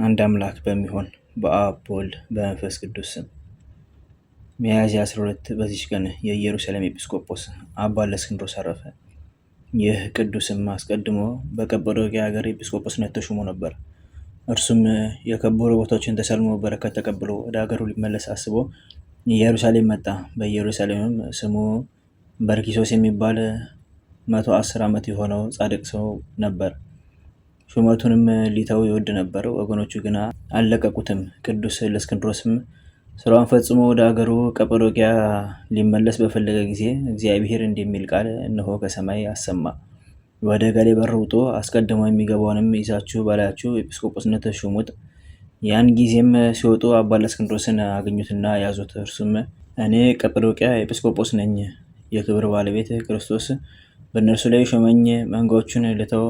አንድ አምላክ በሚሆን በአብ በወልድ በመንፈስ ቅዱስ ስም ሚያዝያ 12 በዚች ቀን የኢየሩሳሌም ኤጲስቆጶስ አባ እለእስክንድሮስ አረፈ። ይህ ቅዱስም አስቀድሞ በቀጰዶቅያ ሀገር ኤጲስቆጶስነት ተሹሞ ነበር። እርሱም የከበሩ ቦታዎችን ተሳልሞ በረከት ተቀብሎ ወደ ሀገሩ ሊመለስ አስቦ ኢየሩሳሌም መጣ። በኢየሩሳሌምም ስሙ በርኪሶስ የሚባል 110 ዓመት የሆነው ጻድቅ ሰው ነበር። ሹመቱንም ሊተው ይወድ ነበር፣ ወገኖቹ ግን አልለቀቁትም። ቅዱስ እለእስክንድሮስም ስራውን ፈጽሞ ወደ አገሩ ቀጰዶቅያ ሊመለስ በፈለገ ጊዜ እግዚአብሔር እንዲህ የሚል ቃል እነሆ ከሰማይ አሰማ። ወደ ገሌ በር ውጡ፣ አስቀድሞ የሚገባውንም ይዛችሁ በላያችሁ ኤጲስቆጶስነት ሹሙት። ያን ጊዜም ሲወጡ አባ እለእስክንድሮስን አገኙትና ያዙት። እርሱም እኔ ቀጰዶቅያ ኤጲስቆጶስ ነኝ፣ የክብር ባለቤት ክርስቶስ በእነርሱ ላይ ሾመኝ፣ መንጋዎቹን ልተው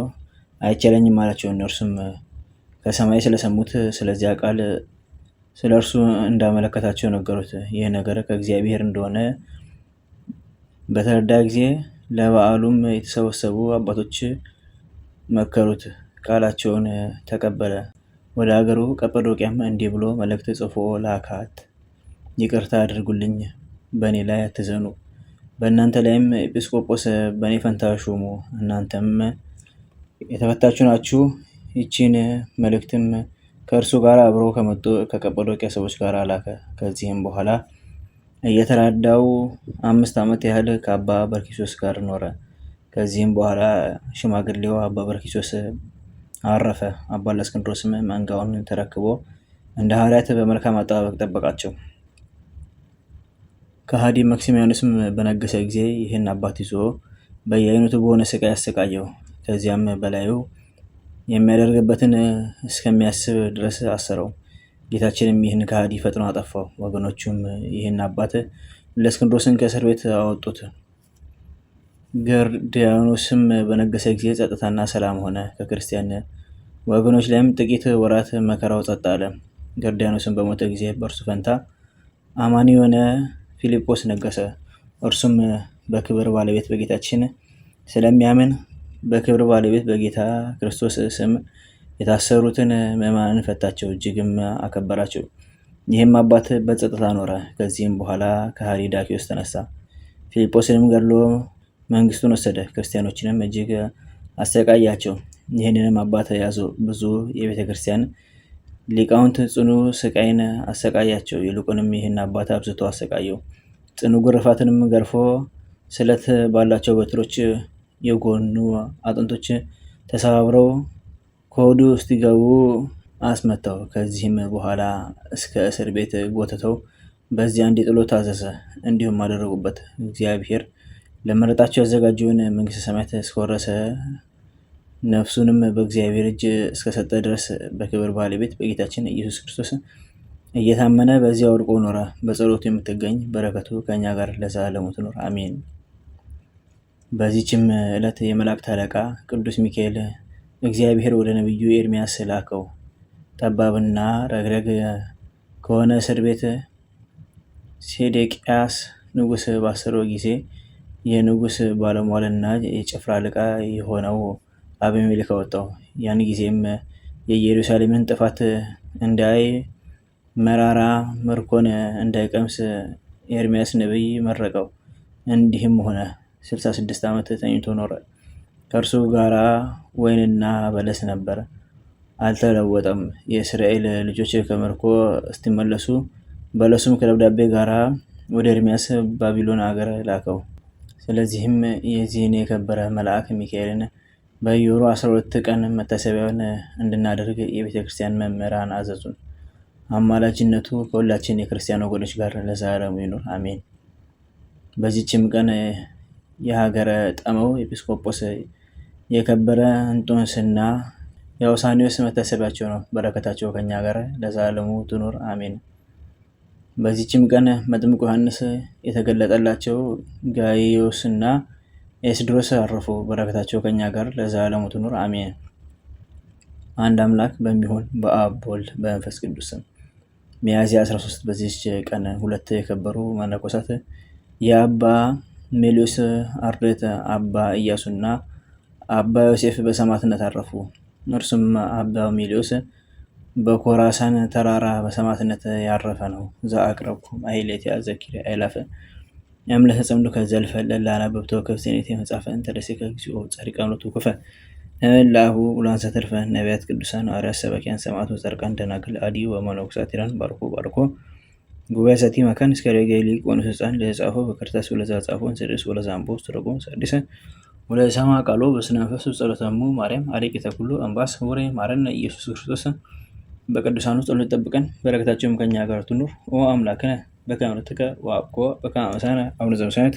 አይቻለኝም አላቸው። እነርሱም ከሰማይ ስለሰሙት ስለዚያ ቃል ስለ እርሱ እንዳመለከታቸው ነገሩት። ይህ ነገር ከእግዚአብሔር እንደሆነ በተረዳ ጊዜ ለበዓሉም የተሰበሰቡ አባቶች መከሩት፣ ቃላቸውን ተቀበለ። ወደ አገሩ ቀጰዶቅያም እንዲህ ብሎ መልእክት ጽፎ ላካት። ይቅርታ አድርጉልኝ፣ በእኔ ላይ አትዘኑ፣ በእናንተ ላይም ኤጲስቆጶስ በእኔ ፈንታ ሹሙ። እናንተም የተፈታችሁ ናችሁ። ይቺን መልእክትም ከእርሱ ጋር አብረው ከመጡ ከቀጰዶቅያ ሰዎች ጋር ላከ። ከዚህም በኋላ እየተራዳው 5 ዓመት ያህል ከአባ በርኪሶስ ጋር ኖረ። ከዚህም በኋላ ሽማግሌው አባ በርኪሶስ አረፈ። አባ እለእስክንድሮስም መንጋውን ተረክቦ እንደ ሐዋርያት በመልካም አጠባበቅ ጠበቃቸው። ከሃዲ መክሲሚያኖስም በነገሰ ጊዜ ይህን አባት ይዞ በየአይነቱ በሆነ ስቃይ አሰቃየው። ከዚያም በላዩ የሚያደርግበትን እስከሚያስብ ድረስ አሰረው። ጌታችንም ይህን ከሃዲ ፈጥኖ አጠፋው። ወገኖቹም ይህን አባት እለእስክንድሮስን ከእስር ቤት አወጡት። ገርዲያኖስም በነገሰ ጊዜ ጸጥታና ሰላም ሆነ። ከክርስቲያን ወገኖች ላይም ጥቂት ወራት መከራው ጸጥ አለ። ገርዲያኖስም በሞተ ጊዜ በእርሱ ፈንታ አማኒ የሆነ ፊልጶስ ነገሰ። እርሱም በክብር ባለቤት በጌታችን ስለሚያምን በክብር ባለቤት በጌታ ክርስቶስ ስም የታሰሩትን ምዕመናንን ፈታቸው፣ እጅግም አከበራቸው። ይህም አባት በጸጥታ ኖረ። ከዚህም በኋላ ከሃዲ ዳክዮስ ተነሳ፣ ፊልጶስንም ገድሎ መንግስቱን ወሰደ። ክርስቲያኖችንም እጅግ አሰቃያቸው። ይህንንም አባት ያዙ። ብዙ የቤተ ክርስቲያን ሊቃውንት ጽኑ ስቃይን አሰቃያቸው። ይልቁንም ይህን አባት አብዝቶ አሰቃየው። ጽኑ ግርፋትንም ገርፎ ስለት ባላቸው በትሮች የጎኑ አጥንቶች ተሰባብረው ከሆዱ እስኪገቡ አስመታው። ከዚህም በኋላ እስከ እስር ቤት ጎትተው በዚያ እንዲጥሎ ታዘዘ። እንዲሁም አደረጉበት። እግዚአብሔር ለመረጣቸው ያዘጋጀውን መንግስተ ሰማያት እስከወረሰ ነፍሱንም በእግዚአብሔር እጅ እስከሰጠ ድረስ በክብር ባለቤት በጌታችን ኢየሱስ ክርስቶስ እየታመነ በዚያ ወድቆ ኖረ። በጸሎቱ የምትገኝ በረከቱ ከእኛ ጋር ለዘላለሙ ትኖር አሜን። በዚችም ዕለት የመላእክት አለቃ ቅዱስ ሚካኤል እግዚአብሔር ወደ ነቢዩ ኤርምያስ ላከው። ጠባብና ረግረግ ከሆነ እስር ቤት ሴዴቅያስ ንጉሥ ባሰረው ጊዜ የንጉሥ ባለሟልና የጭፍራ አለቃ የሆነው አቤሜሌክ አወጣው። ያን ጊዜም የኢየሩሳሌምን ጥፋት እንዳይ መራራ ምርኮን እንዳይቀምስ ኤርምያስ ነቢይ መረቀው። እንዲህም ሆነ፣ 66 ዓመት ተኝቶ ኖረ። ከእርሱ ጋራ ወይንና በለስ ነበር፣ አልተለወጠም። የእስራኤል ልጆች ከምርኮ እስቲመለሱ በለሱም ከደብዳቤ ጋራ ወደ ኤርምያስ ባቢሎን አገር ላከው። ስለዚህም የዚህን የከበረ መልአክ ሚካኤልን በየወሩ 12 ቀን መታሰቢያውን እንድናደርግ የቤተ ክርስቲያን መምህራን አዘዙን። አማላጅነቱ ከሁላችን የክርስቲያን ወገኖች ጋር ለዘላለሙ ይኑር አሜን። በዚችም ቀን የሀገረ ጠመው ኤጲስቆጶስ የከበረ እንጦንስና የአውሳኒዮስ መታሰቢያቸው ነው። በረከታቸው ከኛ ጋር ለዘላለሙ ትኑር አሜን። በዚችም ቀን መጥምቁ ዮሐንስ የተገለጠላቸው ጋይዮስና ኤስድሮስ አረፉ። በረከታቸው ከኛ ጋር ለዘላለሙ ትኑር አሜን። አንድ አምላክ በሚሆን በአብ በወልድ በመንፈስ ቅዱስ ስም ሚያዝያ 13 በዚች ቀን 2 የከበሩ መነኮሳት የአባ ሜልዮስ አርድእት አባ ኢያሱና አባ ዮሴፍ በሰማዕትነት አረፉ። እርሱም አባ ሜልዮስ በኮራሳን ተራራ በሰማዕትነት ያረፈ ነው። ዘአቅረብኩ ማሕሌተ ዘኪርየ አእላፈ ያምለተ ጸምዱከ ዘልፈ ለላነበብቶ ከፍቴኔቴ መጻፈ እንተ ደሴከ እግዚኦ ጸሪቀ ምሎቱ ኩፈ ለአሁ ኡላንሰ ተርፈ ነቢያት ቅዱሳን ሐዋርያት ሰባኪያን ሰማዕታት ጻድቃን ደናግል አዲ ወመነኮሳት ኢራን ባርኮ ጉባኤ ሰቲ መካን እስከ ረገሊ ቆኑስ ሕፃን ለጻፎ በከርታስ ወለዛ ጻፎን ስድስ ወለዛ አምቦስ ትርጉም ሰዲሰ ወለ ሰማ ቃሎ በስነ መንፈስ ጸሎተሙ ማርያም አሪቂተ ኩሉ አምባስ ወሬ ማረነ ኢየሱስ ክርስቶስ በቅዱሳኑ ጸሎት ጠብቀን በረከታቸውም ከኛ ጋር ትኑር። ኦ አምላክነ በከመ ንትቀ ወአብኮ በከመ አመሳነ አቡነ ዘበሰማያት